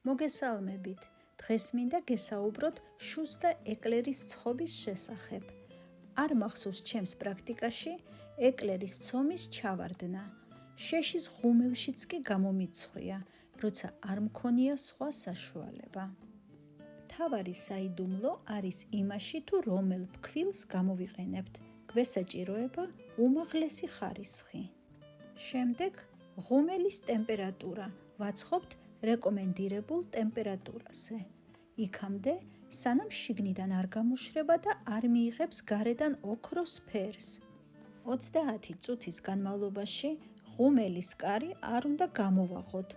მოგესალმებით. დღეს მინდა გესაუბროთ შუს და ეკლერის ცხობის შესახებ. არ მახსოვს ჩემს პრაქტიკაში ეკლერის ცომის ჩავარდნა. შეშის ღუმელშიც კი გამომიცხვია, როცა არ მქონია სხვა საშუალება. მთავარი საიდუმლო არის იმაში, თუ რომელ ფქვილს გამოვიყენებთ. გვესაჭიროება უმაღლესი ხარისხი. შემდეგ ღუმელის ტემპერატურა ვაცხობთ რეკომენდირებულ ტემპერატურაზე. იქამდე, სანამ შიგნიდან არ გამოშრება და არ მიიღებს გარედან ოქროს ფერს. 30 წუთის განმავლობაში ღუმელის კარი არ უნდა გამოვაღოთ,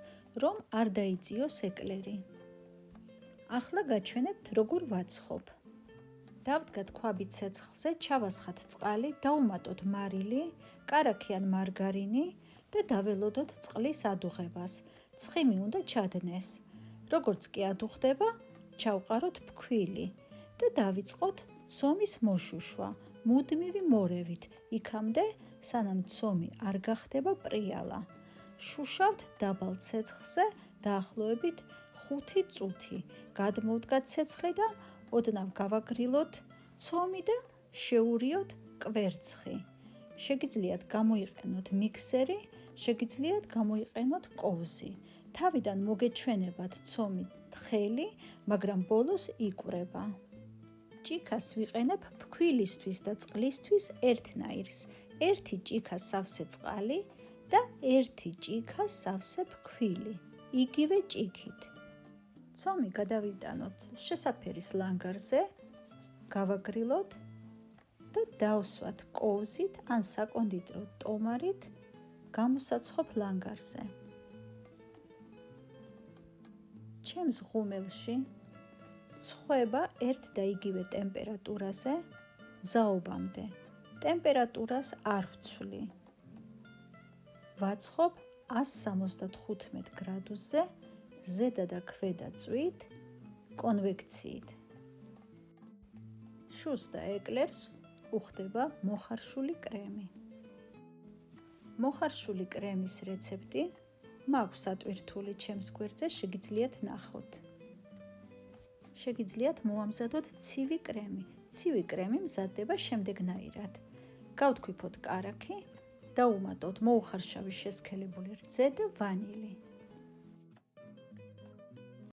რომ არ დაიწიოს ეკლერი. ახლა გაჩვენებთ, როგორ ვაცხობ. დავდგათ ქვაბით ცეცხლზე, ჩავასხათ წყალი, დავუმატოთ მარილი, კარაქი ან მარგარინი და დაველოდოთ წყლის ადუღებას. ცხიმი უნდა ჩადნეს. როგორც კი ადუღდება, ჩავყაროთ ფქვილი და დავიწყოთ ცომის მოშუშვა, მუდმივი მორევით, იქამდე, სანამ ცომი არ გახდება პრიალა. შუშავთ დაბალ ცეცხლზე დაახლოებით 5 წუთი. გადმოვდგათ ცეცხლი და ოდნავ გავაგრილოთ ცომი და შეურიოთ კვერცხი. შეგიძლიათ გამოიყენოთ მიქსერი, შეგიძლიათ გამოიყენოთ კოვზი. თავიდან მოგეჩვენებათ ცომი თხელი, მაგრამ ბოლოს იკვრება. ჭიქას ვიყენებ ფქვილისთვის და წყლისთვის ერთნაირს. ერთი ჭიქა სავსე წყალი და ერთი ჭიქა სავსე ფქვილი. იგივე ჭიქით. ცომი გადავიტანოთ შესაფერის ლანგარზე, გავაგრილოთ და დავსვათ კოვზით ან საკონდიტრო ტომარით გამოსაცხობ ლანგარზე. ჩემს ღუმელში ცხვება ერთ და იგივე ტემპერატურაზე ზაობამდე. ტემპერატურას არ ვცვლი. ვაცხობ 175 გრადუსზე ზედა და ქვედა წვით კონვექციით. შუს და ეკლერს უხდება მოხარშული კრემი. მოხარშული კრემის რეცეპტი მაქვს ატვირთული ჩემს გვერდზე, შეგიძლიათ ნახოთ. შეგიძლიათ მოამზადოთ ცივი კრემი. ცივი კრემი მზადდება შემდეგნაირად. გავთქვიფოთ კარაქი, დაუმატოთ მოუხარშავი შესქელებული რძე და ვანილი.